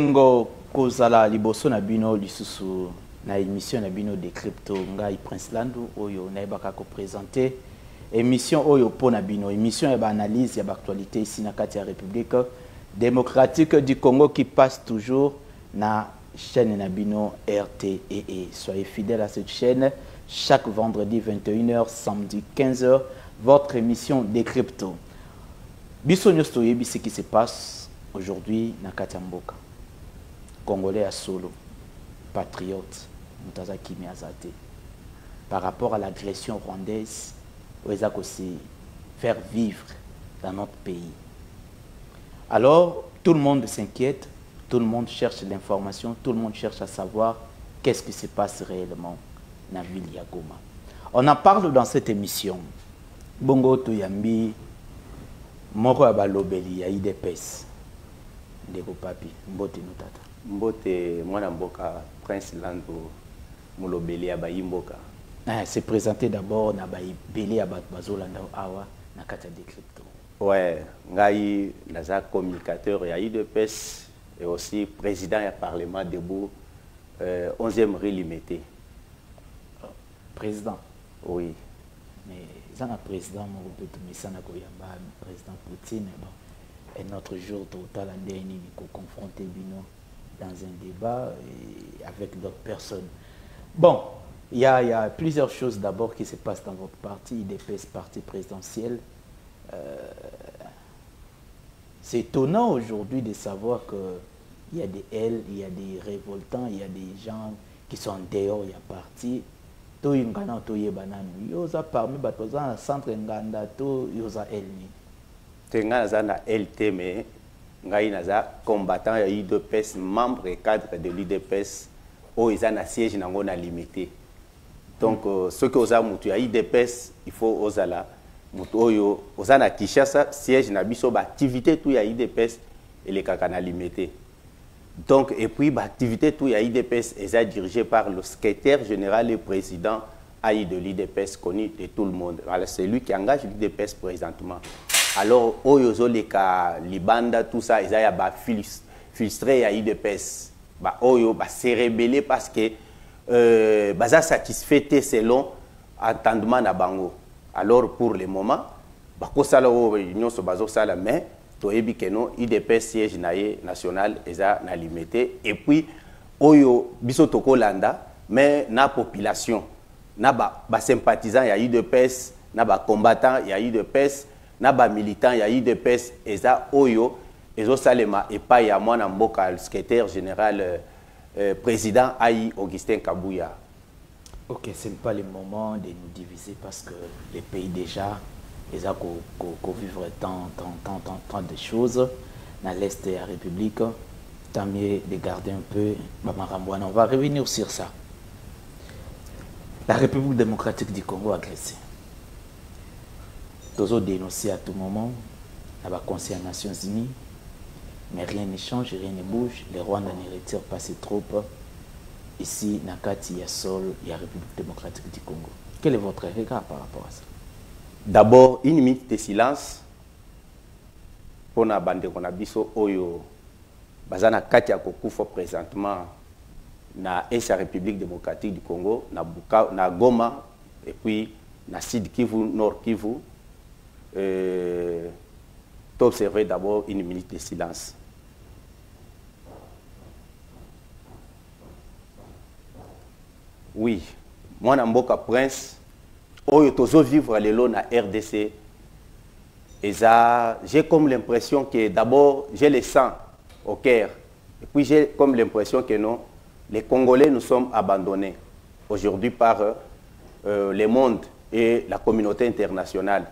Ngo kozala liboso na bino lisusu na émission na bino de crypto ngai Prince Landu oyo naibaka ko présenter émission oyo pona bino émission ya analyse ya actualité ici na kati ya République démocratique du Congo qui passe toujours na chaîne na bino RTEE. Soyez fidèles à cette chaîne chaque vendredi 21h, samedi 15h, votre émission des crypto. Biso nyosto yebi ce qui se passe aujourd'hui na kati ya mboka. Congolais à solo, patriote, Moutazaki Miazate, par rapport à l'agression rwandaise, ils ont aussi faire vivre dans notre pays. Alors, tout le monde s'inquiète, tout le monde cherche l'information, tout le monde cherche à savoir qu'est-ce qui se passe réellement dans la ville de Goma. On en parle dans cette émission. Bongo Touyambi, Moro Abalobeli, Aïdepes, Ndeko Papi, Mbote Notata. Mbote mwana mboka Prince Landu mulobeli ya bayimboka. C'est présenté d'abord na bayibeli ya bazolanda awa na kata de crypto. Ouais, ngai naza communicateur ya IDPS et aussi président ya parlement debout 11e rue limité. Président. Oui. Mais ça na président mo peut misana ko yamba président Poutine bon. Et notre jour total andeni ko confronter bino dans un débat avec d'autres personnes. Bon, il y a plusieurs choses d'abord qui se passent dans votre parti, IDPS, parti présidentiel. C'est étonnant aujourd'hui de savoir qu'il y a des ailes, il y a des révoltants, il y a des gens qui sont dehors, il y a parti. To yingana to yebananu. Yoza parmi batozana centre nganda to yoza elni. Tenga zana LT mais ngai naza combattant ya IDPS, membre et cadre de l'IDPS où ils ont un siège nango na limité. Donc ceux qui osa mutu ya IDPS il faut osala mutu oyo osana Kinshasa siège na biso ba activité tout ya IDPS et les kakana limité. Donc et puis ba activité tout ya IDPS est dirigé par le secrétaire général et président AI de l'IDPS connu de tout le monde. Voilà, c'est lui qui engage l'IDPS présentement. Alors, oyozo leka libanda tout ça, ils ont ba frustré à IDPS. Ba oyo ba se rebellé parce que baza satisfait selon entendement na bango. Alors pour le moment, ba ko sala o union so bazo sala mais to yebi que non IDPS siège national eza na limité et puis oyo biso toko landa mais na population na ba sympathisant ya IDPS na ba combattant ya IDPS na ba militant ya IDPS eza oyo ezo salema epa ya mwana mboka le secrétaire général président AI Augustin Kabouya. Ok, ce n'est pas le moment de nous diviser parce que les pays déjà ils ont vivre tant de choses dans l'est de la République. Tant mieux de garder un peu Bamaramboana. On va revenir sur ça. La République démocratique du Congo agressée. Toujours dénoncé à tout moment, à la Conseil des Nations Unies, mais rien ne change, rien ne bouge. Les Rwandais ne retirent pas ses troupes. Ici, Nakati, il y a Sol, il y a la République démocratique du Congo. Quel est votre regard par rapport à ça? D'abord, une minute de silence pour la bande qu'on a biso oyo bazana kati ya kokufa présentement na la République démocratique du Congo, na Goma et puis na Sud Kivu, Nord Kivu. T'observer d'abord une minute de silence. Oui, moi Namboka Prince, oyo tozo vivre lelo na RDC. Et ça, j'ai comme l'impression que d'abord j'ai le sang au cœur. Et puis j'ai comme l'impression que non, les Congolais nous sommes abandonnés aujourd'hui par le monde et la communauté internationale.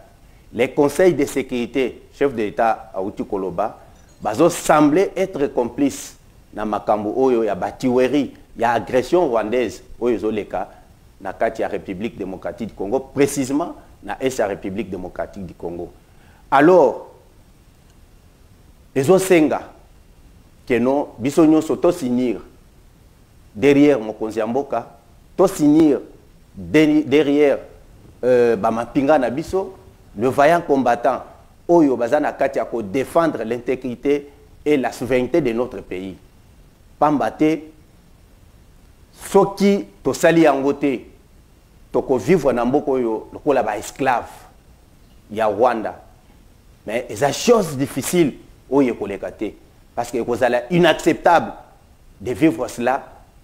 Les conseils de sécurité, chef de l'État Aouti Koloba, bazo semblé être complices dans makambo oyo ya batiweri, ya agression rwandaise oyo zoleka na kati ya République démocratique du Congo, précisément na la République démocratique du Congo. Alors, les Osenga, que non, biso nyonso to signir derrière mokonzi ya mboka, to signir derrière bamapinga na biso, le vaillant combattant oyo bazana kati ya ko défendre l'intégrité et la souveraineté de notre pays. pambate soki tosali yango te toko vivre na mboka oyo lokola ba esclave ya Rwanda. Mais c'est une chose difficile oyo koleka te parce que c'est inacceptable de vivre cela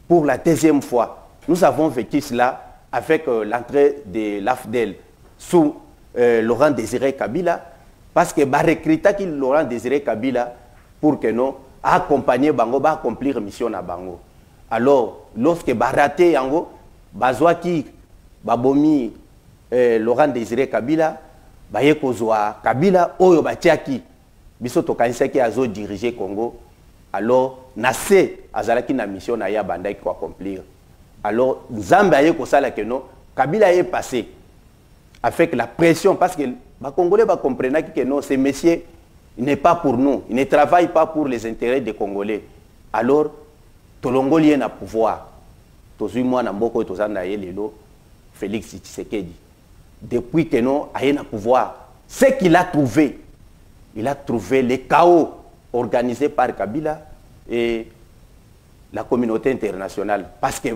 pour la deuxième fois. Nous avons vécu cela avec l'entrée de l'AFDEL sous Laurent Désiré Kabila, parce que recruta qui Laurent Désiré Kabila pour que nous accompagner Bango, accomplir la mission à Bango. Alors, lorsque raté Yango, Bazwaki, Babomi, Laurent Désiré Kabila, Baye Kozwa Kabila, Oyo Batiaki, Biso Tokanisaki Azo diriger Congo, alors, Nassé, Azalaki na mission na ya Bandai pour accomplir. Alors, Nzambe aye kosala que non, Kabila est passé avec la pression parce que les Congolais comprennent que non, ce monsieur n'est pas pour nous, il ne travaille pas pour les intérêts des Congolais. Alors, Tolongolien na pouvoir. Tozui moi na mboko tozanda ye lelo Félix Tshisekedi. Depuis que non aye na pouvoir, ce qu'il a trouvé, il a trouvé le chaos organisé par Kabila et la communauté internationale parce que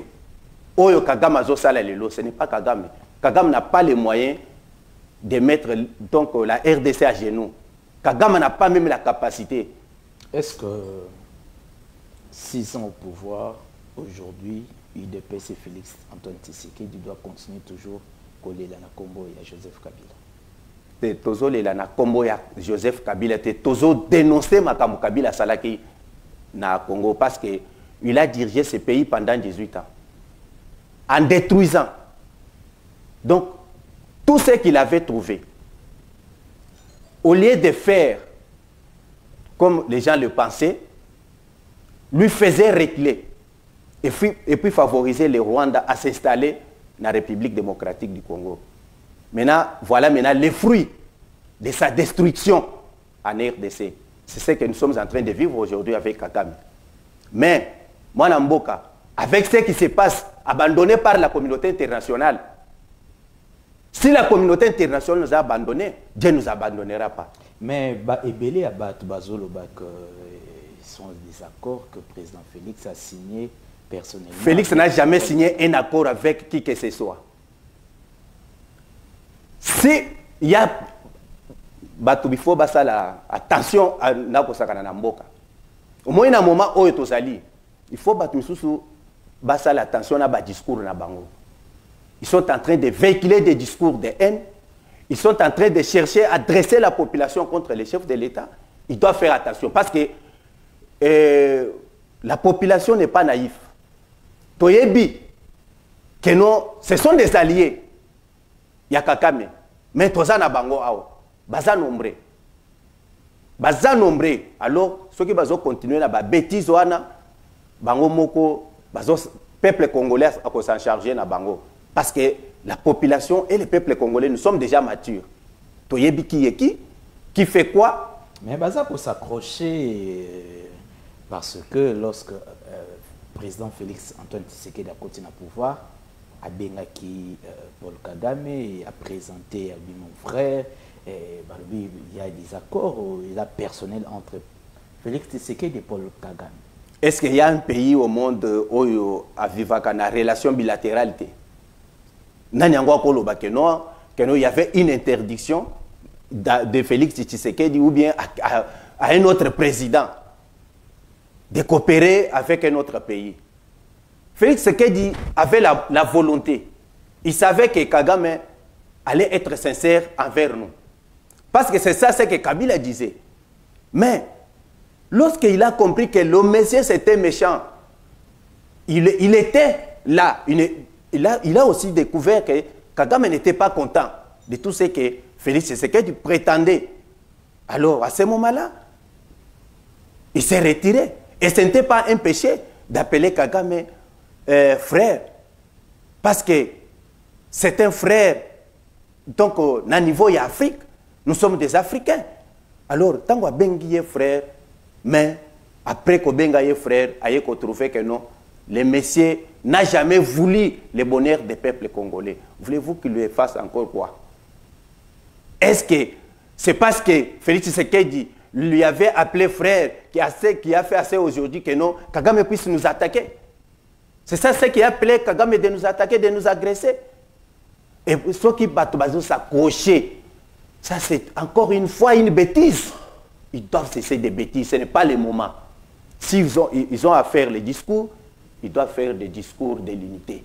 Oyo Kagame azosala lelo, ce n'est pas Kagame. Kagame n'a pas les moyens de mettre donc la RDC à genoux. Kagame n'a pas même la capacité. Est-ce que 6 ans au pouvoir, aujourd'hui, UDPS et Félix Antoine Tshisekedi doit continuer toujours coller la Kombo et à Joseph Kabila? Tozo le la Kombo ya Joseph Kabila, Tozo dénoncer Makamou Kabila Salaki na Congo parce que il a dirigé ce pays pendant 18 ans. En détruisant. Donc, tout ce qu'il avait trouvé, au lieu de faire comme les gens le pensaient, lui faisait reculer et puis favoriser les Rwandais à s'installer dans la République démocratique du Congo. Maintenant, voilà maintenant les fruits de sa destruction en RDC. C'est ce que nous sommes en train de vivre aujourd'hui avec Kagame. Mais, moi, Namboka, avec ce qui se passe, abandonné par la communauté internationale, si la communauté internationale nous a abandonnés, Dieu ne nous abandonnera pas. Mais Ebele Abat Bazolo sont des accords que le président Félix a signés personnellement. Félix n'a jamais signé un accord avec qui que ce soit. Si il y a Batubifo Basala, attention à Nakosaka Namboka. Au moins, il y a un moment où il faut Basala attention à discours na bango. Ils sont en train de véhiculer des discours de haine. Ils sont en train de chercher à dresser la population contre les chefs de l'État. Ils doivent faire attention parce que la population n'est pas naïve. Toyebi, que non, ce sont des alliés. Yakakame. Mais Tozana Bango Ao. Baza nombré. Baza nombré. Alors, ceux qui vont continuer la bêtise, Bango Moko, le peuple congolais a s'en charger na Bango. Parce que la population et le peuple congolais, nous sommes déjà matures. Toyebi qui fait quoi? Mais Baza pour s'accrocher parce que lorsque le président Félix Antoine Tshisekedi a continué à pouvoir, a Bengaki Paul Kagame a présenté à lui mon frère, il y a des accords, il y a personnel entre Félix Tshisekedi et Paul Kagame. Est-ce qu'il y a un pays au monde où il y a une relation bilatérale? Il y avait une interdiction de Félix Tshisekedi ou bien à un autre président de coopérer avec un autre pays. Félix Tshisekedi avait la volonté. Il savait que Kagame allait être sincère envers nous. Parce que c'est ça ce que Kabila disait. Mais lorsqu'il a compris que le Messie c'était méchant, il était là. Il a aussi découvert que Kagame n'était pas content de tout ce que Félix Tshisekedi prétendait. Alors, à ce moment-là, il s'est retiré. Et ce n'était pas un péché d'appeler Kagame frère. Parce que c'est un frère. Donc, au niveau de l'Afrique, nous sommes des Africains. Alors, tant qu'on a bengi frère, mais après qu'on bengi frère, il faut trouver que non, le Messie n'a jamais voulu le bonheur des peuples congolais. Voulez-vous qu'il lui fasse encore quoi? Est-ce que c'est parce que Félix Tshisekedi lui avait appelé frère, qui a fait assez aujourd'hui que non, Kagame puisse nous attaquer. C'est ça ce qui a appelé Kagame de nous attaquer, de nous agresser. Et ceux qui battent s'accrocher, ça c'est encore une fois une bêtise. Ils doivent cesser des bêtises, ce n'est pas le moment. S'ils ont à faire les discours, ils doivent faire des discours de l'unité.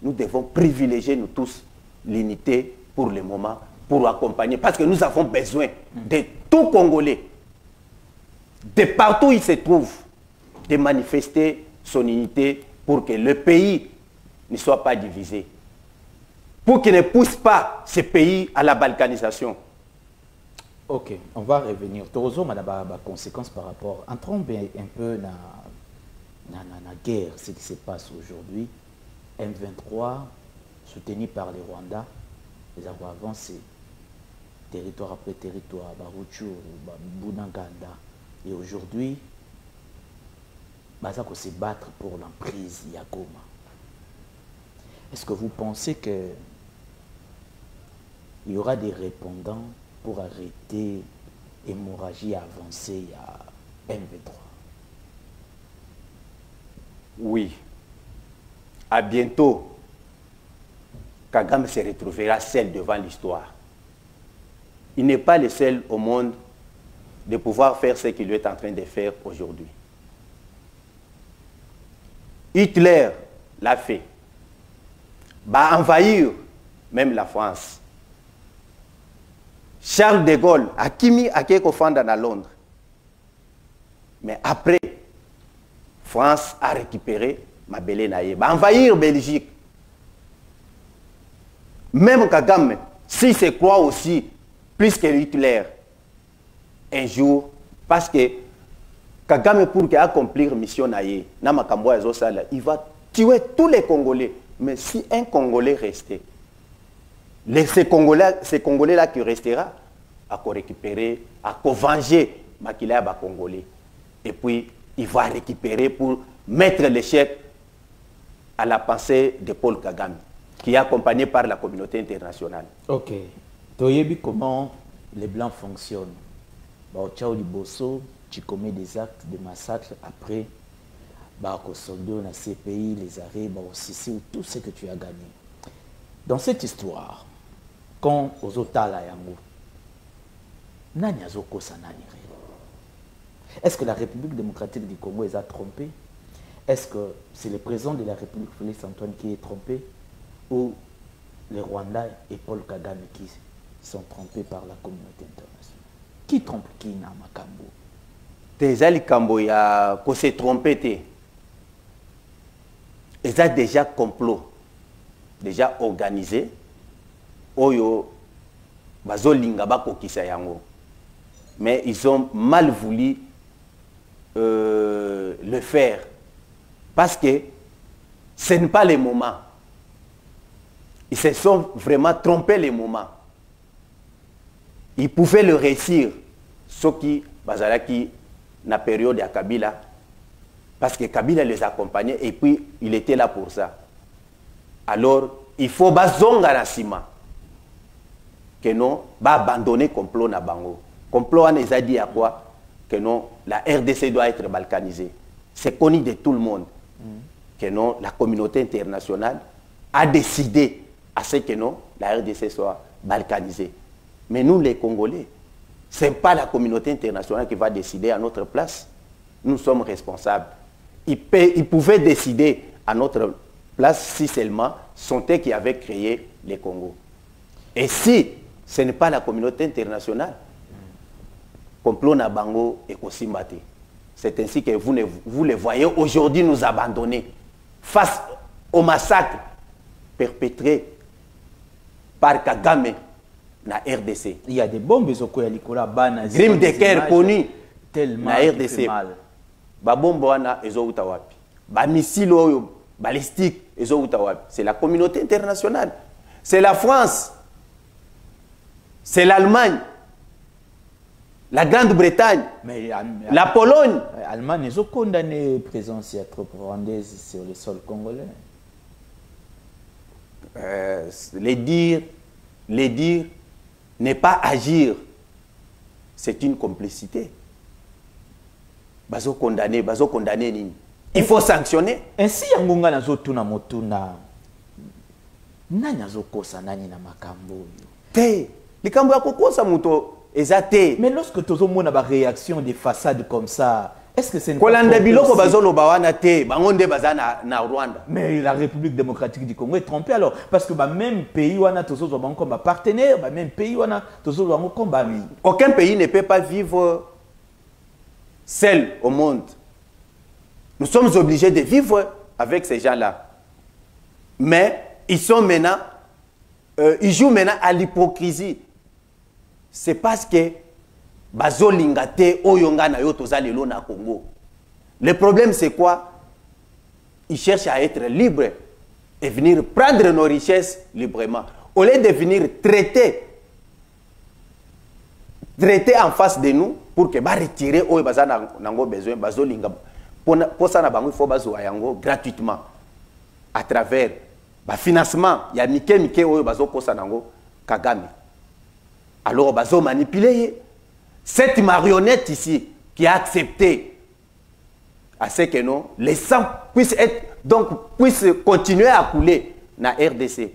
Nous devons privilégier, nous tous, l'unité pour le moment, pour accompagner, parce que nous avons besoin de tout Congolais, de partout où il se trouve, de manifester son unité pour que le pays ne soit pas divisé, pour qu'il ne pousse pas ce pays à la balkanisation. Ok, on va revenir. Torozo, on a des conséquences par rapport. Entrons bien un peu dans la guerre, ce qui se passe aujourd'hui. M23, soutenu par les Rwandais, les avons avancé, territoire après territoire, Baruchuru, Bunaganda. Et aujourd'hui, Bazako se battre pour l'emprise Yagoma. Est-ce que vous pensez qu'il y aura des répondants pour arrêter l'hémorragie avancée à M23? Oui. À bientôt, Kagame se retrouvera seul devant l'histoire. Il n'est pas le seul au monde de pouvoir faire ce qu'il est en train de faire aujourd'hui. Hitler l'a fait. Va envahir même la France. Charles de Gaulle a mis à Kekofanda à Londres. Mais après, France a récupéré Mabele Naye. Va envahir Belgique. Même Kagame, s'il se croit aussi plus que Hitler, un jour, parce que Kagame, pour accomplir mission Naye, il va tuer tous les Congolais. Mais si un Congolais restait, ces Congolais-là qui restera, à récupérer, à venger Makila Congolais. Et puis, il va récupérer pour mettre l'échec à la pensée de Paul Kagame, qui est accompagné par la communauté internationale. Ok. Toyebi, comment les Blancs fonctionnent? Tchao Liboso, tu commets des actes de massacre après, soldo na CPI, les arrêts, aussi tout ce que tu as gagné. Dans cette histoire, quand aux Otala Yango, nani azoko sanani? Est-ce que la République démocratique du Congo les a trompés? Est-ce que c'est le président de la République, Félix Antoine, qui est trompé? Ou les Rwandais et Paul Kagame qui sont trompés par la communauté internationale? Qui trompe qui na Makambo? Tezali Kambo ya ko se trompé. Ils ont déjà complot, déjà organisé. Oyo bazolinga bakokisa yango. Mais ils ont mal voulu le faire. Parce que ce n'est pas le moment. Ils se sont vraiment trompés le moment. Ils pouvaient le réussir. Ce qui, bazalaki, na période à Kabila. Parce que Kabila les accompagnait et puis il était là pour ça. Alors, il faut bazonga na sima. Que non, va abandonner le complot na bango. Complot on les a dit à quoi? Que non, la RDC doit être balkanisée. C'est connu de tout le monde. Que non, la communauté internationale a décidé à ce que non, la RDC soit balkanisée. Mais nous, les Congolais, ce n'est pas la communauté internationale qui va décider à notre place. Nous sommes responsables. Ils pouvaient décider à notre place si seulement sont eux qui avaient créé les Congo. Et si ce n'est pas la communauté internationale, complot na bango et kosimbate. C'est ainsi que vous les voyez aujourd'hui nous abandonner face au massacre perpétré par Kagame na RDC. Il y a des bombes Zoko ya likola bana. Crime de guerre connu tellement na RDC. Ba bombe wana ezo uta wapi? Ba missile oyo balistique ezo uta wapi? C'est la communauté internationale. C'est la France. C'est l'Allemagne. La Grande-Bretagne, la Pologne. L'Allemagne, ils ont condamné la présence de troupes rwandaises sur le sol congolais. Les dire n'est pas agir. C'est une complicité. bazo condamner nini. Il faut sanctionner. Ainsi yangonga nazo tuna motuna. Nani azokosa nani na makambo yo. Te, likambo ya kokosa muto ezate. Mais lorsque tu as ba réaction des façades comme ça, est-ce que c'est Kolanda biloko bazolo bawana te, bangonde bazana na Rwanda. Mais la République démocratique du Congo est trompée alors parce que même pays wana tozo bango comme partenaire, même pays wana tozo bango comme ami. Aucun pays ne peut pas vivre seul au monde. Nous sommes obligés de vivre avec ces gens-là. Mais ils sont maintenant, ils jouent maintenant à l'hypocrisie. C'est parce que bazo lingate oyonga na yo tozalelo na Congo. Le problème c'est quoi? Ils cherchent à être libres et venir prendre nos richesses librement. Au lieu de venir traiter en face de nous pour que ba retirer oyo bazana nango besoin bazo linga. Pour ça, il faut bazo gratuitement à travers le financement. Il y a Mike Oyo bazo kosa nango Kagame. Alors bazo manipuler cette marionnette ici qui a accepté à ce que non les sangs puissent continuer à couler dans la RDC.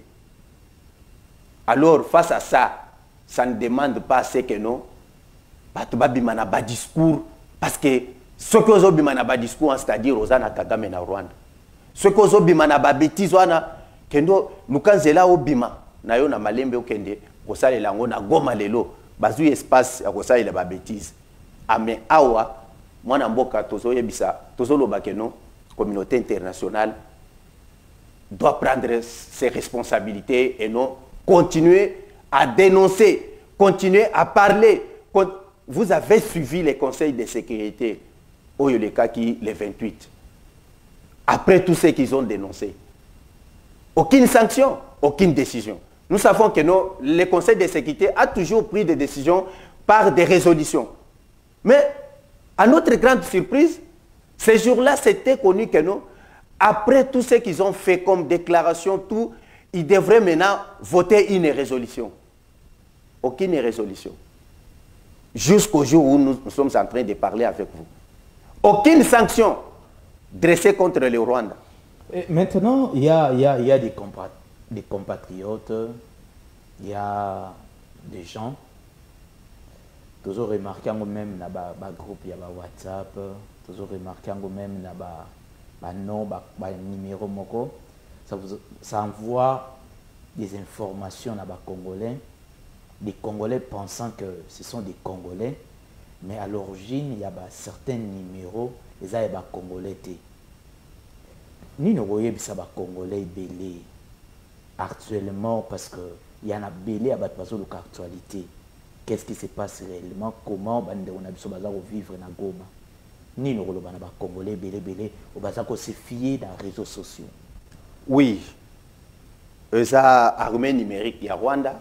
Alors face à ça, ça ne demande pas à ce que non ba discours parce que ce que vous avez discours, c'est-à-dire Rosana Kagame na Rwanda. Ce que vous avez bêtise, kendo mukanzela obima na yo na malembe okende kosale lango na goma lelo bazu espace ya kosale la bêtise. Ame awa mwana mboka tozo yebisa tozo loba keno communauté internationale doit prendre ses responsabilités et non continuer à dénoncer, continuer à parler. Vous avez suivi les conseils de sécurité. Le cas qui les 28. Après tout ce qu'ils ont dénoncé. Aucune sanction, aucune décision. Nous savons que le Conseil de sécurité a toujours pris des décisions par des résolutions. Mais, à notre grande surprise, ces jours-là, c'était connu que non, après tout ce qu'ils ont fait comme déclaration, tout, ils devraient maintenant voter une résolution. Aucune résolution. Jusqu'au jour où nous sommes en train de parler avec vous. Aucune sanction dressée contre le Rwanda. Et maintenant, il y a des compatriotes, il y a des gens, toujours remarqué même dans le groupe, il y a WhatsApp, toujours remarqué même dans le nom, numéro moko, ça envoie des informations à les Congolais, des Congolais pensant que ce sont des Congolais. Mais à l'origine, il y a certains numéros, les Congolais. Ni ne voyez pas les Congolais belé actuellement parce qu'il y en a belé à l'actualité. Qu'est-ce qui se passe réellement? Comment on a vivre dans Goma? Ni ne voyez pas les Congolais belé on se fier dans les réseaux sociaux. Oui. Ça armée numérique, il y a Rwanda,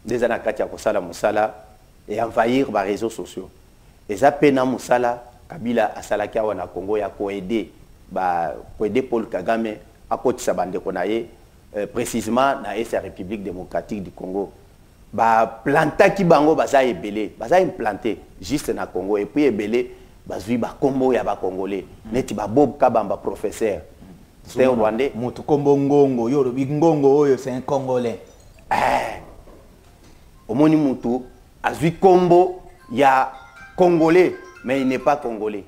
des anakati à Musala. Et envahir les réseaux sociaux. Et ça, pena Moussala, Kabila, Asalaki, na Congo, ya aider Paul Kagame à côté de bande konaye, précisément dans la République démocratique du Congo. Planta qui bango baza ebele, baza implanté juste na Congo et puis ebele bazui ba kombo ya ba Congolais. Neti ba Bob Kabamba professeur. C'est un Rwandais. Moto kombo ngongo, yo le ngongo oyo c'est un Congolais. Omoni mutu azui kombo ya Congolais mais il n'est pas Congolais.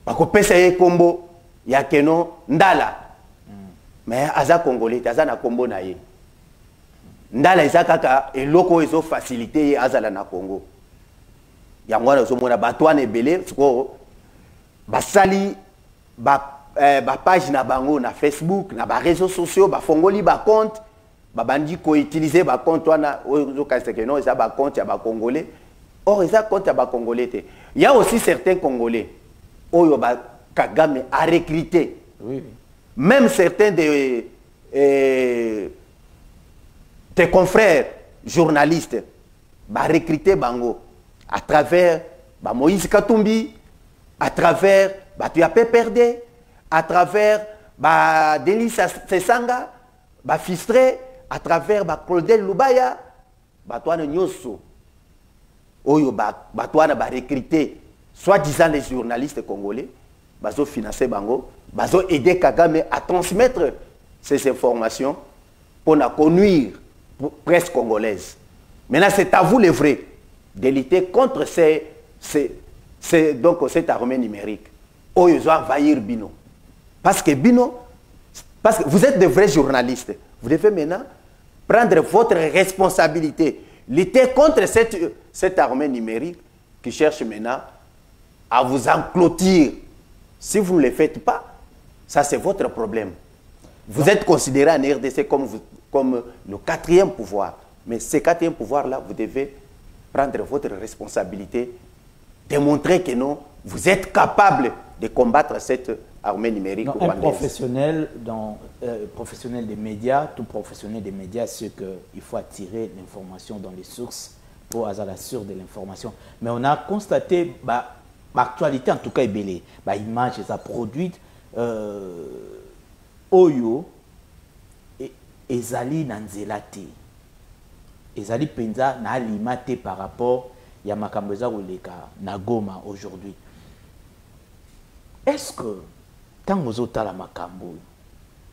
Bako pesa ye kombo ya keno ndala. Mais aza Congolais, aza na kombo na ye. Ndala eza kaka eloko ezo facilité ye azala na Congo. Yango na zo mona batwana ebele siko basali ba page na bango na Facebook, na ba réseaux sociaux, ba fongoli ba compte. Babandi ko utiliser ba compte wana ozo kaseke non ça ba compte ya ba Congolais. Or ça compte ya ba Congolais te. Il y a aussi certains Congolais oyo ba Kagame a recruté. Oui. Même certains de tes confrères journalistes ba recruté bango à travers ba Moïse Katumbi, à travers ba Tuapé Perdé, à travers ba Denis Sesanga, ba Fistré, à travers Claudel Lubaya, Batouane Nyoso, Oyo Batouane ba recruté soi-disant les journalistes congolais, bazo financer bango, bazo aider Kagame à transmettre ces informations pour la conduire presse congolaise. Maintenant, c'est à vous les vrais de lutter contre donc cette armée numérique. Oh, ils ont envahir Bino. Parce que Bino, parce que vous êtes de vrais journalistes. Vous devez maintenant prendre votre responsabilité. Lutter contre cette armée numérique qui cherche maintenant à vous enclôtir. Si vous ne le faites pas, ça c'est votre problème. Vous êtes considéré en RDC comme le quatrième pouvoir. Mais ce quatrième pouvoir-là, vous devez prendre votre responsabilité, démontrer que non, vous êtes capable de combattre cette armée numérique rwandaise. Un professionnel, professionnel des médias, tout professionnel des médias, c'est qu'il faut attirer l'information dans les sources pour avoir la source de l'information. Mais on a constaté, l'actualité en tout cas est belle. L'image est produite, Oyo, ezali nanzelate. Ezali penza na alimate par rapport ya makambo eza koleka na Goma aujourd'hui. Est-ce que tant que vous avez makambo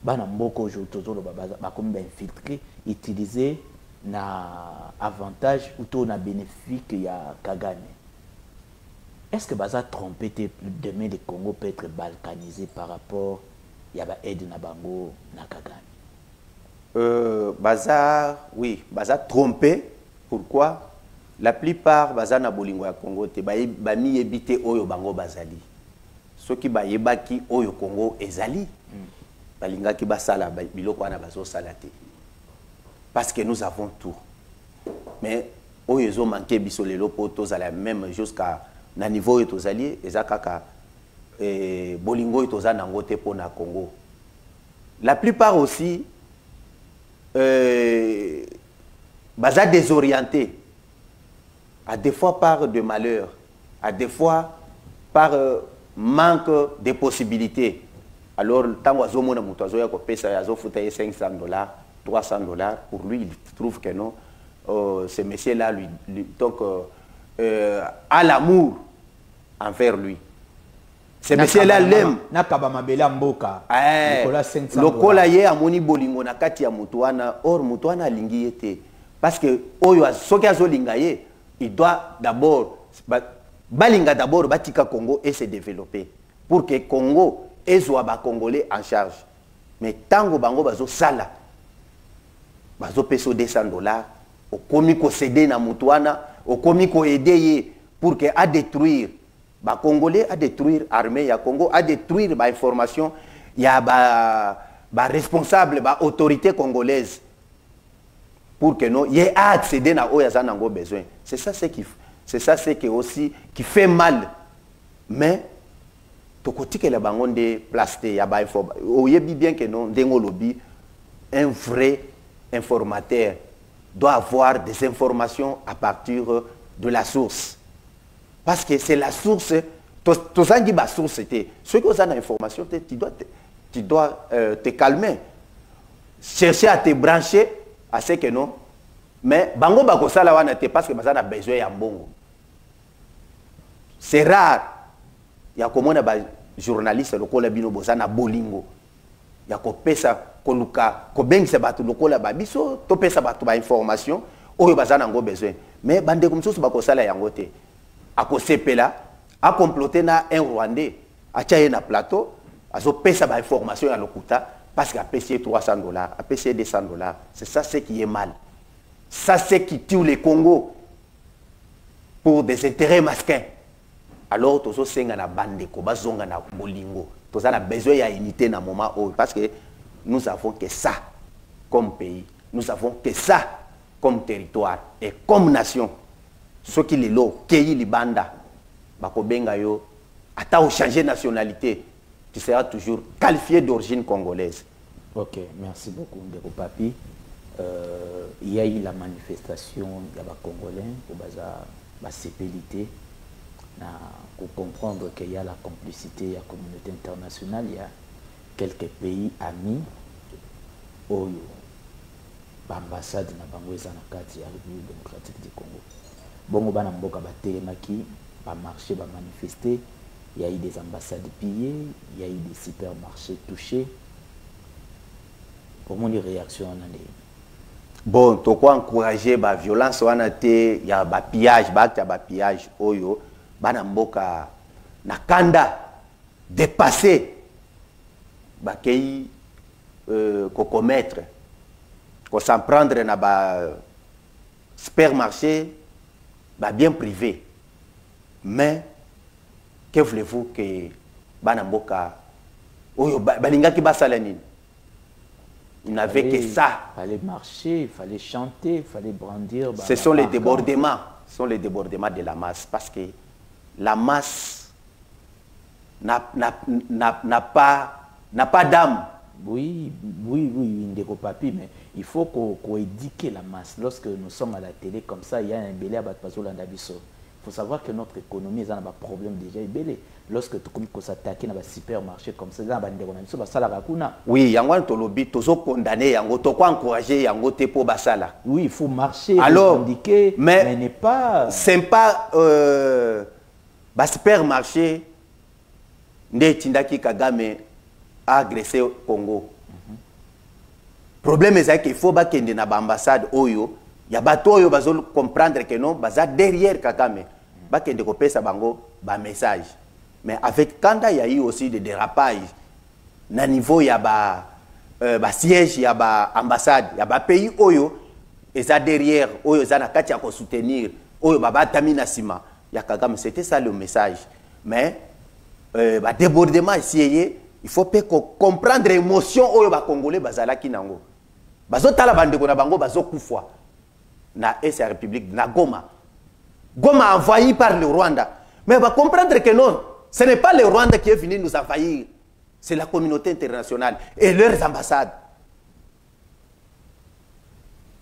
bana mboko aujourd'hui bakomi ba infiltrer utiliser na avantage ou na bénéfique ya Kagame? Est-ce que baza trompé demain le Congo peut être balkanisé par rapport ya ba aide na bango na Kagame? Baza, oui, baza trompé. Pourquoi? La plupart baza na bolingo ya Congo te ba mi yebite oyo bango bazali. Ceux qui ba yebaki oyo Congo ezali. Balinga ki basala biloko wana bazo salate. Parce que nous avons tout. Mais oyo ezo manqué biso lelo po tozala même jusqu'à na niveau oyo tozali ezakaka bolingo oyo toza nango te po na Congo. La plupart aussi baza désorienté, à des fois par de malheur, à des fois par manque de possibilités. Alors, tant que mona muto ya ko pesa ya zo futa $500, $300, pour lui, il trouve que non, ce monsieur-là donc a l'amour envers lui. Ce monsieur-là l'aime. Lokola ye amoni bolingo na kati ya mutuana or mutuana lingi yete parce que oyo soki azolinga ye il doit d'abord balinga d'abord batika Congo et se développer pour que Congo ezwa ba congolais en charge. Mais tango bango bazo sala bazo peso $200 okomi ko céder na mutuana okomi ko aider ye pour que a détruire ba congolais, à détruire l'armée ya Congo, à détruire ba information ya ba responsable ba autorité congolaise pour que non y ait accéder na oya nango besoin. C'est ça c'est qui aussi qui fait mal. Mais to koti que la bangonde plasté ya ba oyebi bien que non dengo lobby un vrai informateur doit avoir des informations à partir de la source. Parce que c'est la source, tu as dit la source, c'était ceux qui ont l'information, tu dois te calmer, chercher à te brancher à ce que non. Mais bango bako sala wana te parce que baza na besoin ya mbongo. C'est rare. Ya komona ba journaliste lokola bino boza na bolingo. Ya ko pesa ko luka ko bengisa batu lokola ba biso to pesa batu ba information oyo baza na ngo besoin. Mais bande comme ça bako sala yango te. A Kosepela, a comploté na un Rwandais, a tchaye na plateau, a zo pesa ba information à l'okuta, parce qu'il a payé $300, a payé $200. C'est ça ce qui est mal. Ça c'est qui tue les Congo pour des intérêts masquins. Alors, tozo senga na bande ko bazonga na bolingo. Toza na besoin ya unité na moment où parce que nous avons que ça comme pays, nous avons que ça comme territoire et comme nation. Ceux qui les lots, qui les banda, bako benga yo, ata ou changer nationalité, tu seras toujours qualifié d'origine congolaise. Ok, merci beaucoup, Ndeko Papi. Il y a eu la manifestation des Congolais pour la sécurité, pour comprendre qu'il y a la complicité, il y a la communauté internationale, il y a quelques pays amis, Oyo, l'ambassade na Bango et Zanakati, la République démocratique du Congo. Bongo bana mboka batelemaki va marcher, va manifester. Il y a eu des ambassades pillées, il y a eu des supermarchés touchés. Comment les réactions en année? Bon, tu peux encourager la violence, il y a des pillages, oyo, banamboka, nakanda, dépasser, bakei, commettre, qu'on s'en prendre na ba supermarché, bien privé. Mais, que voulez-vous que banamboka, oyo, balinga ki basalanine? Il n'avait que ça. Il fallait marcher, il fallait chanter, il fallait brandir. Ce sont les débordements. Ce sont les débordements de la masse. Parce que la masse n'a pas d'âme. Oui, papi, mais il faut qu'on éduque la masse. Lorsque nous sommes à la télé comme ça, il y a un belé à Batpazolandabiso. Il faut savoir que notre économie a un problème déjà belé. Lorsque tu commences à s'attaquer dans un supermarché comme ça, oui, il y a un tolobi, tu es condamné, tu es encouragé, tu es pour basala. Oui, il faut marcher, alors, mais n'est pas. C'est pas supermarché, Tindaki Kagame a agressé au Congo. Le problème est qu'il faut que l'ambassade Oyo, il y a bateau Oyo, comprendre que non, derrière Kagame, il y a un message. Mais avec quand il y a eu aussi des dérapages, à niveau il y a un siège, il y a une ambassade, il y a un pays Oyo, et ça derrière, Oyo, ça n'a qu'à soutenir, Oyo, Baba Tamina Sima, c'était ça le message. Mais, débordement ici, il faut comprendre l'émotion Oyo, Congolais, Bazala Kinango. Bazo Talabande, Bango, Bazo Koufwa, na la République, na Goma. Goma envahi par le Rwanda. Mais on va comprendre que non. Ce n'est pas le Rwanda qui est venu nous envahir, c'est la communauté internationale et leurs ambassades.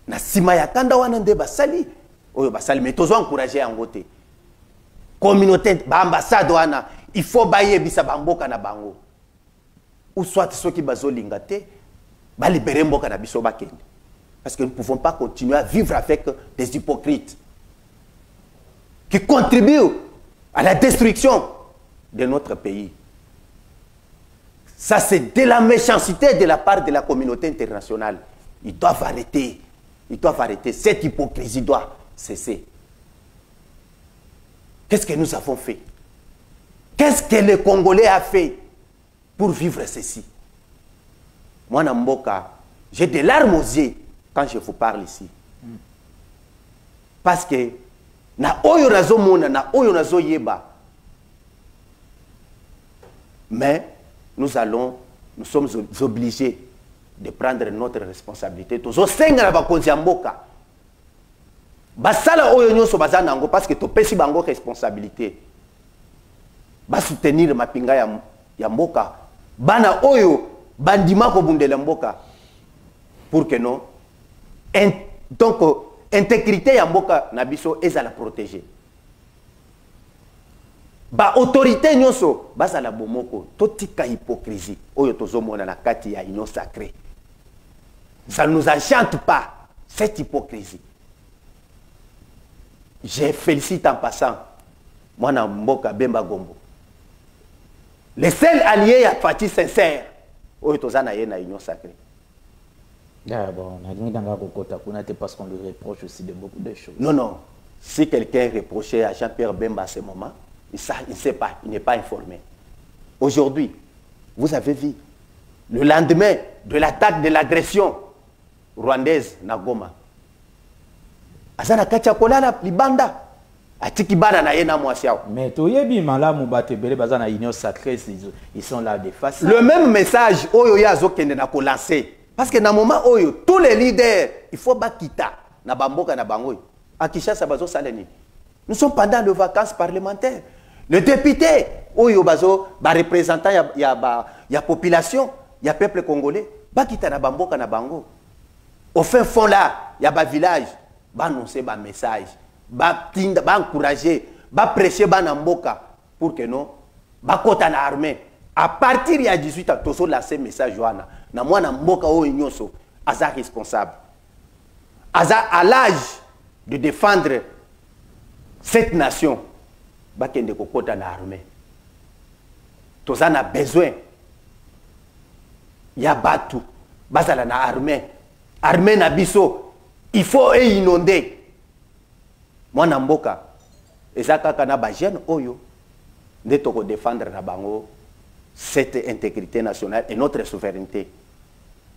Na sima ya kanda wana nde basali, oyo basali mais tozo encourager en côté. Communauté ambassade wana, il faut bailler bisa bamboka na bango. Ou soit ceux qui bazo lingate, ba libérer mboka na biso bakende. Parce que nous ne pouvons pas continuer à vivre avec des hypocrites qui contribuent à la destruction de notre pays. Ça, c'est de la méchanceté de la part de la communauté internationale. Ils doivent arrêter. Ils doivent arrêter. Cette hypocrisie doit cesser. Qu'est-ce que nous avons fait? Qu'est-ce que le Congolais a fait pour vivre ceci? Moi, Namboka, j'ai des larmes aux yeux quand je vous parle ici. Parce que na oyo nazo mona, na oyo nazo yeba. Mais nous sommes obligés de prendre notre responsabilité. Tozo senga na bakonzi mboka. Basala oyo nyonso bazana ngo parce que to pesi bango responsabilité. Ba soutenir mapinga ya mboka. Bana oyo bandima ko bundela mboka pour que non. Donc intégrité ya mboka na biso ezala protéger. Ba autorité nyonso bazala bomoko totika hypocrisie oyo tozomona na kati ya union sacrée. Ça ne nous enchante pas cette hypocrisie. Je félicite en passant moi na mboka Bemba Gombo. Les seuls alliés à Fati sincère oyo tozana ye na union sacrée. Ah bon, parce qu'on lui reproche aussi de beaucoup de choses. Non, non. Si quelqu'un reprochait à Jean-Pierre Bemba à ce moment, il ne sait pas, il n'est pas informé. Aujourd'hui, vous avez vu, le lendemain de l'attaque de l'agression rwandaise na Goma, Azana Kachakola la Libanda, Atikibana na yena mwasiao. Mais toyebi malamu batebele bazana union sacrée, ils sont là de face. Le même message oyo yazo kende na ko lancer. Parce que dans le moment où tous les leaders, il faut quitter na bamboka na bangoy. À Kinshasa bazo saleni. Nous sommes pendant les vacances parlementaires. Le député oyo bazo ba représentant ya population, ya peuple congolais, ba quitter na bamboka na bango. Au fin fond là, il y a ba village, ba annoncer ba message, ba tinda, ba encourager, ba prêcher ba na mboka pour que non ba kota na armée. À partir de 18 ans, tozo lancer message joana. Na mwana mboka oyo nyonso aza responsable. Aza à l'âge de défendre cette nation. bakende kokota na armée. Tous en a besoin. Ya batu bazala na armée. Armée na biso, il faut inonder. Mwana mboka ezaka kana ba jeune oyo nde toko défendre na bango cette intégrité nationale et notre souveraineté.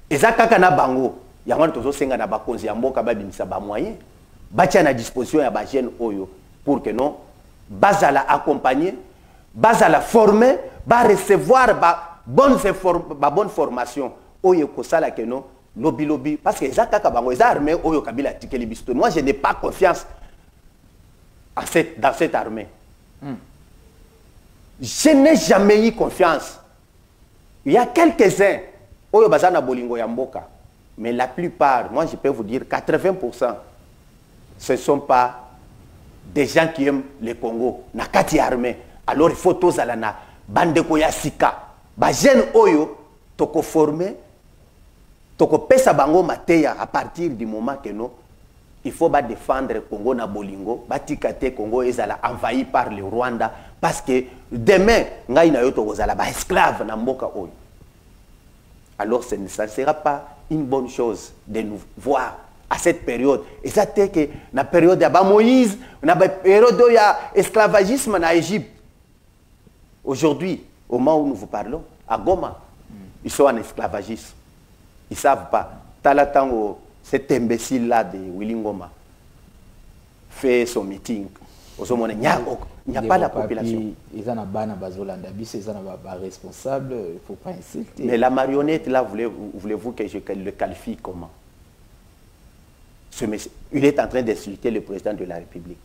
Ezaka kana bango ya mwana tozo senga na bakonzi ya mboka babimisa ba moyen batia na disposition ya ba jeune oyo pour que non bazala accompagner, bazala former, ba recevoir ba bonne formation oyo kosala que non lobby parce que ezaka ka bango eza armée oyo kabila tikeli bisto. Moi je n'ai pas confiance dans cette armée. Je n'ai jamais eu confiance. Il y a quelques-uns, Oyo Bazana Bolingo Yamboka, mais la plupart, moi je peux vous dire 80%, ce ne sont pas des gens qui aiment le Congo. Nakati armée. Alors il faut tous aller na bandeko ya sika. Ba jeune Oyo, toko formé, toko pesa bango mateya à partir du moment que nous. Il faut pas défendre Congo na Bolingo, batikate Congo ezala envahi par le Rwanda parce que demain ngai na yoto kozala ba esclave na mboka oyo. Alors ça ne sera pas une bonne chose de nous voir à cette période. Et ça c'est que na période ya ba Moïse, na ba période ya esclavagisme na Égypte. Aujourd'hui, au moment où nous vous parlons, à Goma, ils sont en esclavagisme. Ils savent pas. Talatango cet imbécile-là de Willy Ngoma fait son meeting. Il n'y a pas la population. Ils ont un responsable, il ne faut pas insulter. Mais la marionnette, là, voulez-vous que je le qualifie comment? Ce monsieur, il est en train d'insulter le président de la République.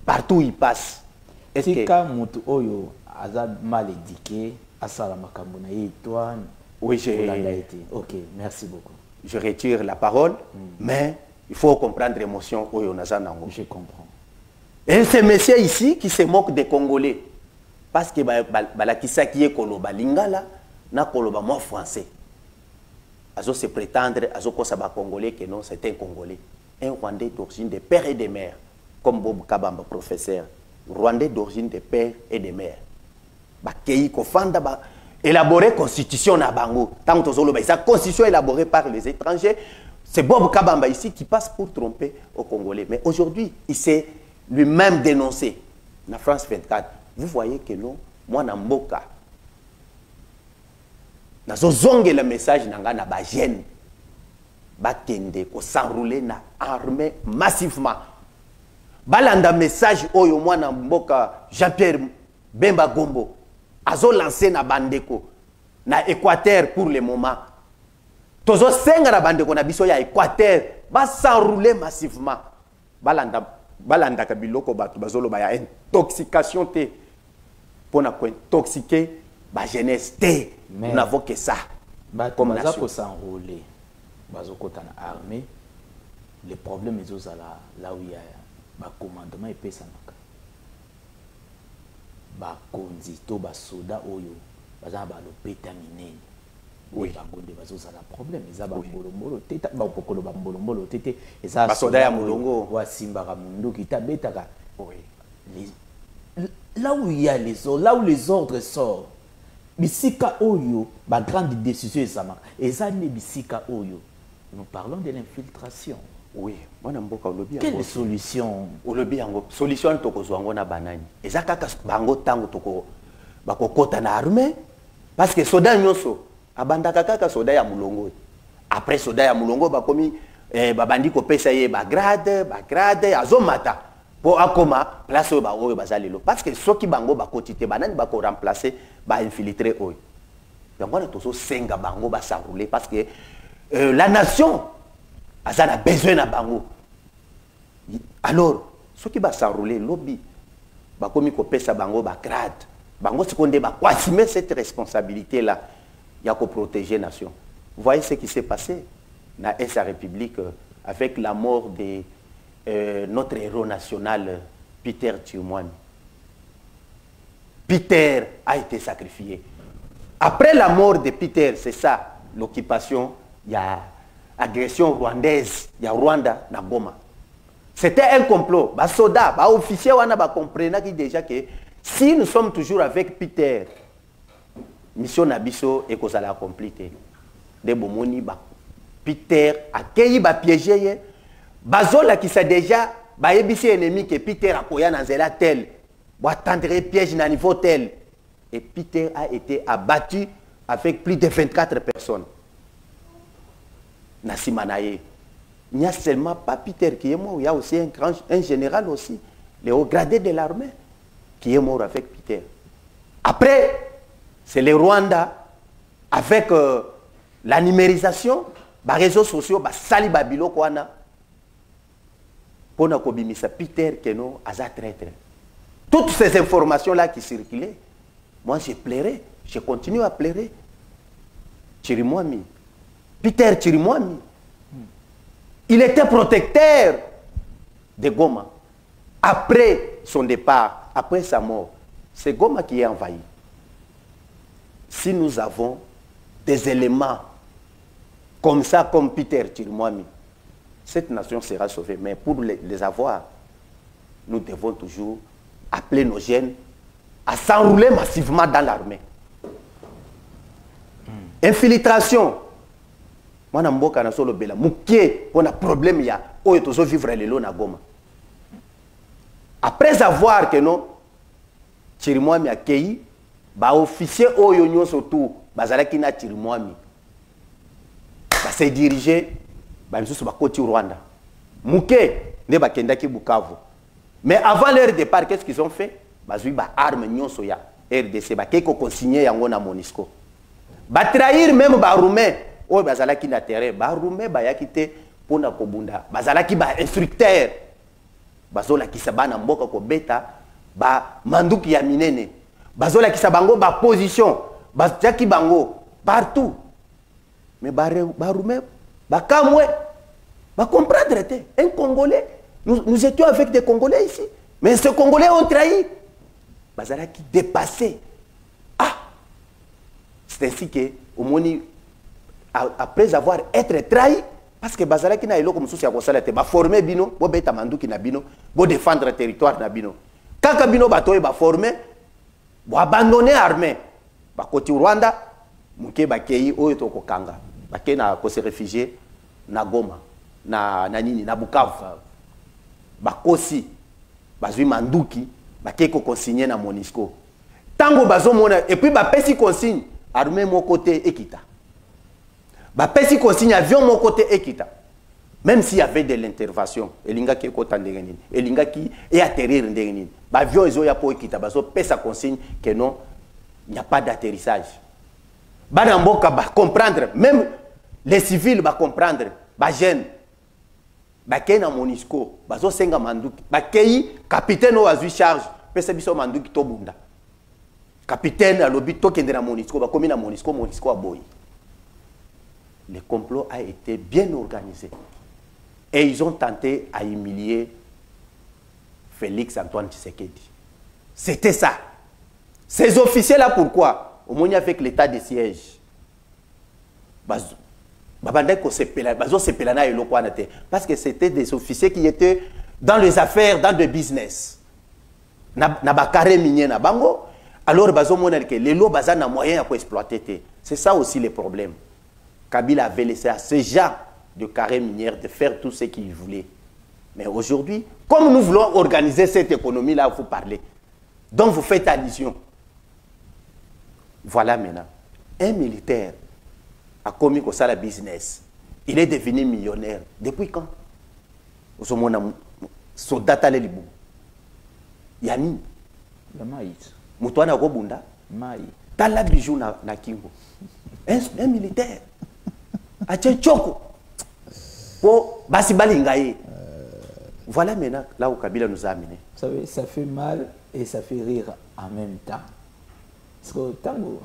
Partout où il passe. Est-ce que quand Oyo a mal éduqué, à Salamakambouna, toi, oui, j'ai... Ok, merci beaucoup. Je retire la parole, mais il faut comprendre l'émotion au Yonazanango. Je comprends. Et ce monsieur ici qui se moque des Congolais, parce que balakisa qui est koloba lingala, na koloba moi français. Azo se prétendre, azo kosaba Congolais que non, c'est un Congolais. Un Rwandais d'origine de père et de mère, comme Bob Kabamba, professeur. Rwandais d'origine de père et de mère. Bakei kofanda ba élaborée constitution na bango. Tant que zolo sa constitution élaborée par les étrangers, c'est Bob Kabamba ici qui passe pour tromper aux Congolais. Mais aujourd'hui, il s'est lui-même dénoncé. Na France 24, vous voyez que non, moi na mboka. Na zozonge le message nanga na ba jeune. Ba kende ko s'enrouler na armée massivement. Balanda message oyo moi na mboka Jean-Pierre Bemba Gombo. Azo lancé na bandeko na Équateur pour le moment. Tozo senga na bandeko na biso ya Équateur ba s'enrouler massivement. Balanda kabiloko batu bazolo ba ya intoxication te pona ko intoxiquer ba jeunesse te. Nous n'avons que ça. Comme nation s'enrouler. Bazo kota na armée. Le problème est là où il y a ba commandement et pesanaka. Bakonzi to basoda oyo bazana ba lopeta minene oui bangonde bazozala problème eza ba mbolombolo teta ba pokolo ba mbolombolo tete eza basoda ya mulongo wa simba ka munduki tabetaka oui là où il y a les ordres, là où les ordres sortent bisika oyo ba grande décision ezama ezane bisika oyo nous parlons de l'infiltration. Oui, moi namboka olobi. Quelle solution? Olobi yango solution toko zwango na banani. Ezaka ka bango tango toko bakokota na armée parce que soda nyonso abandaka kaka soda ya mulongo. Après soda ya mulongo bakomi babandi ko pesa ye ba grade azomata po akoma place oyo ba oyo bazalelo parce que soki bango bakoti te banani bako remplacer ba infiltrer oyo. Donc on a tozo senga bango ba s'enrouler parce que la nation a besoin de bango. Alors, ceux qui va s'enrouler, lobby, bah comme ils pèsent bango, bah grade, bango c'est qu'on débat quoi assumer cette responsabilité là, il y a qu'à protéger la nation. Vous voyez ce qui s'est passé dans sa République avec la mort de notre héros national Peter Tshiomwami. Peter a été sacrifié. Après la mort de Peter, c'est ça l'occupation, il y a agression rwandaise, il y a Rwanda na Goma. C'était un complot. Les soldats, les officiers, on compris déjà que si nous sommes toujours avec Peter, mission Nabiso et qu'on a accompli. De bomoni Peter a accueilli ba piégé. Bazola qui sait déjà ba ébissé ennemi que Peter a koya dans zela tel. Ba tendre piège na niveau tel. Et Peter a été abattu avec plus de 24 personnes. Nasimanaye. Il n'y a seulement pas Peter qui est mort, il y a aussi un général aussi, le haut gradé de l'armée, qui est mort avec Peter. Après, c'est le Rwanda, avec la numérisation, les réseaux sociaux, sali babilo kwana, pour na kobimisa Peter Keno aza traître. Toutes ces informations-là qui circulaient, moi j'ai pleuré, je continue à pleurer. Chirimwami, Peter Chirimwami, il était protecteur de Goma. Après son départ, après sa mort, c'est Goma qui est envahi. Si nous avons des éléments comme ça, comme Peter Chirimwami, cette nation sera sauvée. Mais pour les avoir, nous devons toujours appeler nos jeunes à s'enrouler massivement dans l'armée. Infiltration. Moi, je suis un solo bela. Mouké, on a problème ya. Oyo tozo vivre le lo na Goma. Après avoir que non, Chirimwami a accueilli, ba officier oyo nyo surtout, bazalaki na Chirimwami. Ba se diriger, ba misusu ba koti Rwanda. Mouké, ne ba kendaki Bukavu. Mais avant leur départ, qu'est-ce qu'ils ont fait? Bazui ba arme nyo soya. RDC ba keko consigné yango na Monisco. Ba trahir même ba roumain. Oh, bazalaki na terrain, ba roumain ba yakite pona kobunda. Bazalaki ba instructeur. Bazola ki sabana mboka ko beta ba manduki ya minene. Bazola ki sabango ba position. Bazaki bango partout. Mais ba roumain ba kamwe ba comprendre te. Un Congolais, nous étions avec des Congolais ici. Mais ces Congolais ont trahi. Bazalaki dépassé. Ah! C'est ainsi que au moni après avoir été trahi, parce que Bazalaki na eloko mususu ya kosala te ba former bino, bo beta manduki na bino, bo défendre territoire na bino. Kaka bino batoye ba former, bo abandonner armée. Ba koti Rwanda, muke ba kei oyo to kokanga. Ba ke na ko se réfugier na Goma, na nini na Bukavu. Ba kosi bazui manduki, ba ke ko consigner na Monisco. Tango bazo mona et puis ba pesi consigne, armée mon côté ekita. Bah, pesi consigne avion mon côté Ekita. Même s'il y avait de l'intervention, elinga qui est content de gagner, elinga qui est atterrir de gagner. Bah, avion ils ont ya pour Ekita, bah, so pesa consigne que non, il n'y a pas d'atterrissage. Bah, n'amboka bah comprendre, même les civils bah comprendre, bah jeune, bah ken na Monisco, bah so senga manduki, bah kei capitaine ou azu charge, pesa biso manduki to bunda. Capitaine à l'obit to kende na Monisco, bah comme na Monisco, Monisco a boy. Le complot a été bien organisé. Et ils ont tenté à humilier Félix Antoine Tshisekedi. C'était ça. Ces officiers-là, pourquoi? Au moins avec l'état de siège. Parce que c'était des officiers qui étaient dans les affaires, dans le business. Alors, les lots ont moyen pour exploiter. C'est ça aussi le problème. Kabila avait laissé à ces gens de carré minière de faire tout ce qu'ils voulaient. Mais aujourd'hui, comme nous voulons organiser cette économie-là, vous parlez, dont vous faites allusion. Voilà maintenant. Un militaire a commis comme ça le business. Il est devenu millionnaire. Depuis quand? Soldat Libou. Yami. Moutouana Robunda. Tala bijou na Kingo. Un militaire. Voilà maintenant là où Kabila nous a amené. Vous savez, ça fait mal et ça fait rire en même temps. Parce que tango,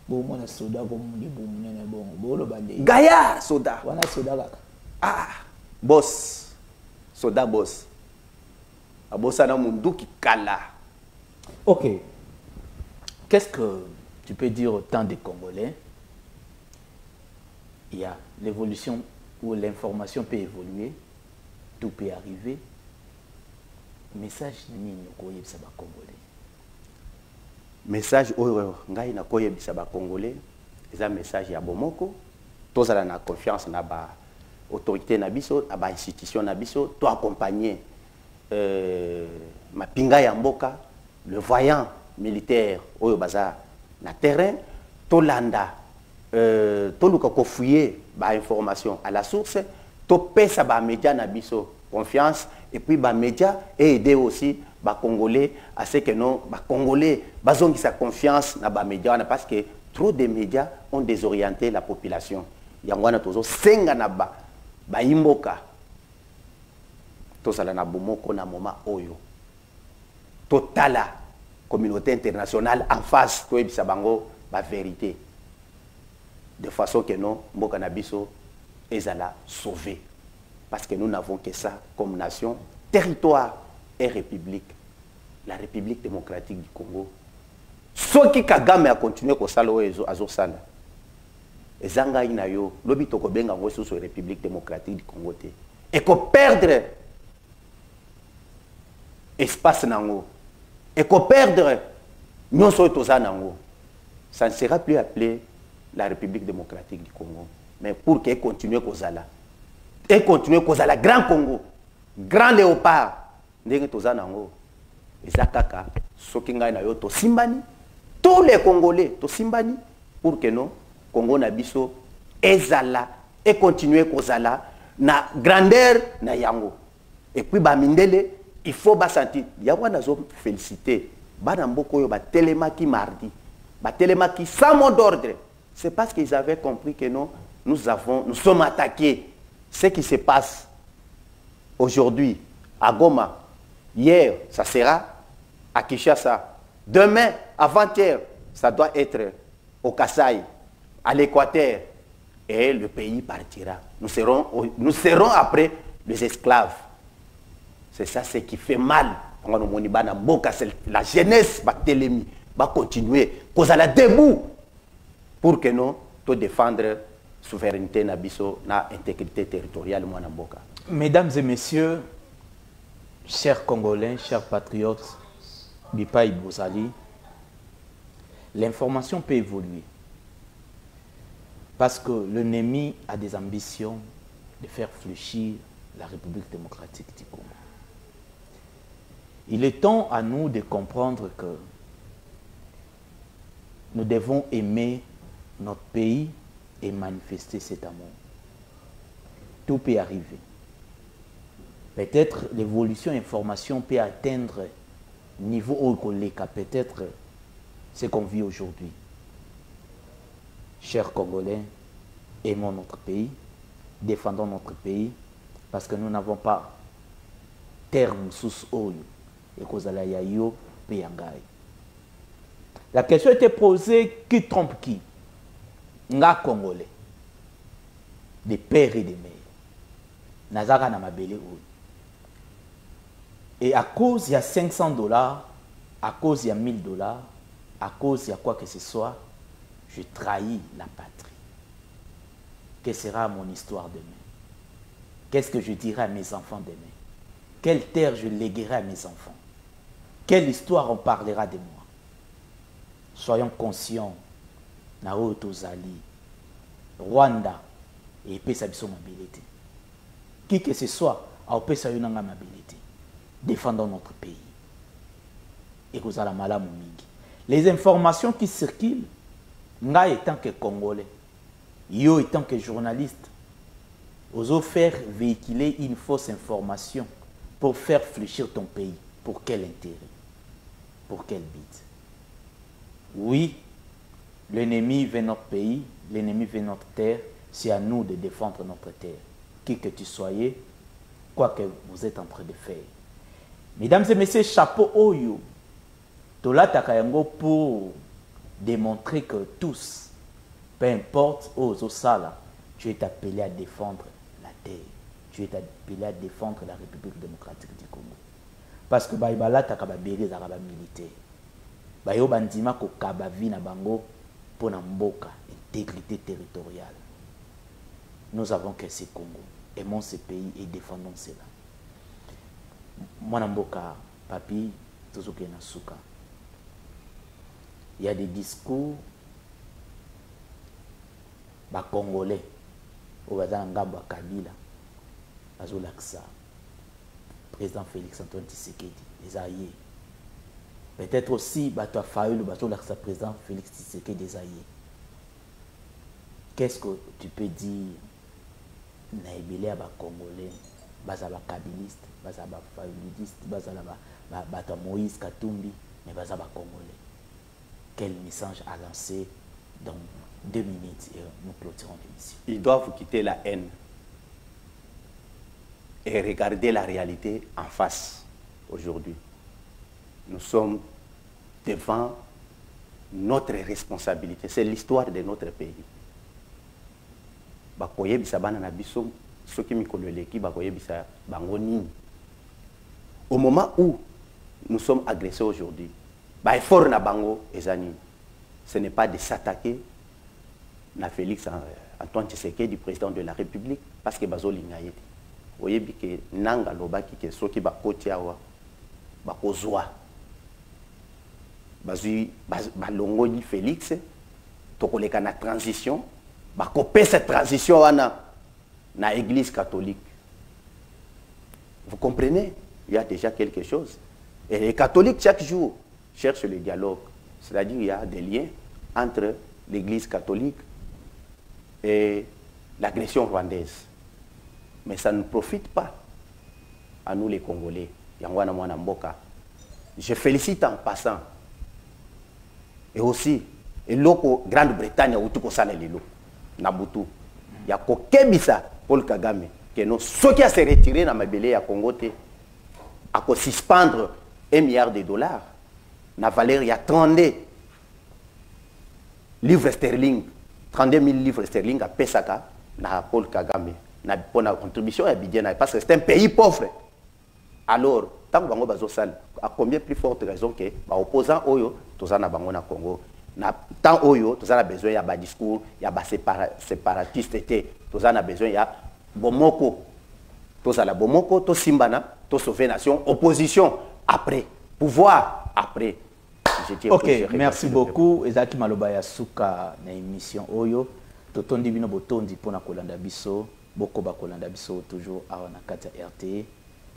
bon, on a soda, bon, Gaïa, soda. On a soda là. Ah, boss, soda boss. Abosana munduki kala. Ok. Qu'est-ce que tu peux dire au temps des Congolais? Il y a l'évolution où l'information peut évoluer. tout peut arriver. Message nini okoyebisa ba Congolais? Message oyo ngai na koyebisa ba Congolais, eza message ya bomoko, tozala na confiance na ba autorité na biso, na ba institution na biso, to accompagner mapinga ya mboka, le voyant militaire oyo baza na terrain, to landa to luka ko fouiller ba information à la source, to pesa ba média na biso confiance, et puis ba média et aider aussi ba Congolais à ce que non ba Congolais bazongi sa confiance na ba média, parce que trop de médias ont désorienté la population. Yangwana tozo senga na ba imboka tozala na bomoko na moment oyo totala communauté internationale en face toyebisa bango ba vérité, de façon que non mboka na biso ezala sauvé, parce que nous n'avons que ça comme nation, territoire et république, la République démocratique du Congo. Soki Kagame a continué ko sala oyo azosala ezanga ina yo lobi toko benga ngo sur la République démocratique du Congo te, et ko perdre espace nango, et ko perdre nyonso toza nango, ça ne sera plus appelé la République démocratique du Congo, mais pour qu'elle continue kozala et continue kozala grand Congo, grand léopard ndenge toza nango ezakaka soki ngai na yo to simbani tous les Congolais to simbani pour que non Congo na biso ezala et continuer kozala na grandeur na yango, et puis ba mindele il faut ba sentir yawa nazo féliciter bana mboko yo ba telemaki mardi ba telemaki sans mot d'ordre, c'est parce qu'ils avaient compris que non nous sommes attaqués. Ce qui se passe aujourd'hui à Goma, hier ça sera à Kinshasa, demain, avant-hier, ça doit être au Kasaï, à l'Équateur, et le pays partira. Nous serons après les esclaves. C'est ça ce qui fait mal. La jeunesse va télémi, va continuer, cause à la debout, pour que nous te défendre souveraineté nabiso na intégrité territoriale mwana mboka. Mesdames et messieurs, chers Congolais, chers patriotes, Bipai Bozali, l'information peut évoluer parce que l'ennemi a des ambitions de faire fléchir la République démocratique du Congo. Il est temps à nous de comprendre que nous devons aimer notre pays et manifester cet amour. Tout peut arriver. Peut-être l'évolution information peut atteindre niveau au collègue, peut-être ce qu'on vit aujourd'hui. Chers Congolais, aimons notre pays, défendons notre pays, parce que nous n'avons pas terme sous oyo et kozala yayo peyangai. La question était posée, qui trompe qui? Nga Congolais, des pères et des mères. Nazaka na mabele oyo. Et à cause il y a $500, à cause il y a $1000, à cause il y a quoi que ce soit, je trahis la patrie. Quelle sera mon histoire demain? Qu'est-ce que je dirai à mes enfants demain? Quelle terre je léguerai à mes enfants? Quelle histoire on parlera de moi? Soyons conscients. Nao Tozali, Rwanda, et Pesa Biso Mabilité. Qui que ce soit, a Pesa Yunanga Mabilité. Défendons notre pays. Et vous allez mal à Mingi. Les informations qui circulent, Nga étant que Congolais, Yo étant que journaliste, osons faire véhiculer une fausse information pour faire fléchir ton pays. Pour quel intérêt? Pour quel but? Oui, l'ennemi veut notre pays, l'ennemi veut notre terre, c'est à nous de défendre notre terre. Qui que tu soyez, quoi que vous êtes en train de faire. Mesdames et messieurs, chapeau Oyo, Tola Takayango pour démontrer que tous, peu importe aux Sala, tu es appelé à défendre la terre. Tu es appelé à défendre la République démocratique du Congo. Parce que Baïbala Takababiri Zaraba militaire. Bayo Bandima Kokabavi na Bango pour Namboka, intégrité territoriale. Nous avons que ce Congo. Aimons ce pays et défendons cela. mwana mboka papi tozoke na suka. Il y a des discours ba congolais au bazana ngambo Kabila azolakisa président Félix Antoine Tshisekedi les alliés. Peut-être aussi bato Fayoulou bazolakisa président Félix Tshisekedi des alliés. Qu'est-ce que tu peux dire na ebele ba congolais baza ba kabiliste baza ba fayouludiste baza ba bato Moïse Katumbi mais baza ba congolais? Quel message à lancer dans 2 minutes et nous clôturons l'émission? Ils doivent quitter la haine et regarder la réalité en face aujourd'hui. Nous sommes devant notre responsabilité. C'est l'histoire de notre pays. Bakoye bisa bana na biso soki mikolo leki bakoye bisa bango nini. Au moment où nous sommes agressés aujourd'hui, effort na bango ezani, ce n'est pas de s'attaquer na Félix Antoine Tshisekedi, du président de la République, parce que bazo lingaye. Voyez que nanga lobaki ke soki bakoti awa bakozwa bazui balongoli Félix tokoleka na transition bakopé cette transition wana na église catholique. Vous comprenez? Il y a déjà quelque chose. Et les catholiques chaque jour cherchent le dialogue. C'est-à-dire qu'il y a des liens entre l'église catholique et l'agression rwandaise. Mais ça ne profite pas à nous les Congolais. Yangwana mwana mboka. Je félicite en passant. Et aussi, et loko Grande-Bretagne a outuko sala lelo. Nabutu. Ya kokebisa Paul Kagame. Que non, ceux qui a se retiré dans ma belé à Congo, à suspendre $1 milliard. Na valeur, il y a 32 livres sterling, 32 000 livres sterling à Pesaka, na Paul Kagame. Na la contribution à Bidiana, parce que c'est un pays pauvre. Alors, tant que Bango Bazosal, à combien plus forte raison que les opposants Oyo, tous en Bango na Congo, tant Oyo, tous en besoin, il y a des discours, il y a des séparatistes, tous en besoin, il y a Bomoko, tous en la Bomoko, tous Simbana, tous sauver nation, opposition après, pouvoir après. Ok, merci beaucoup. Ezaki Malobaya Suka na émission Oyo. Totondi bino botondi pona kolanda biso. Boko ba kolanda biso toujours à na kata RT.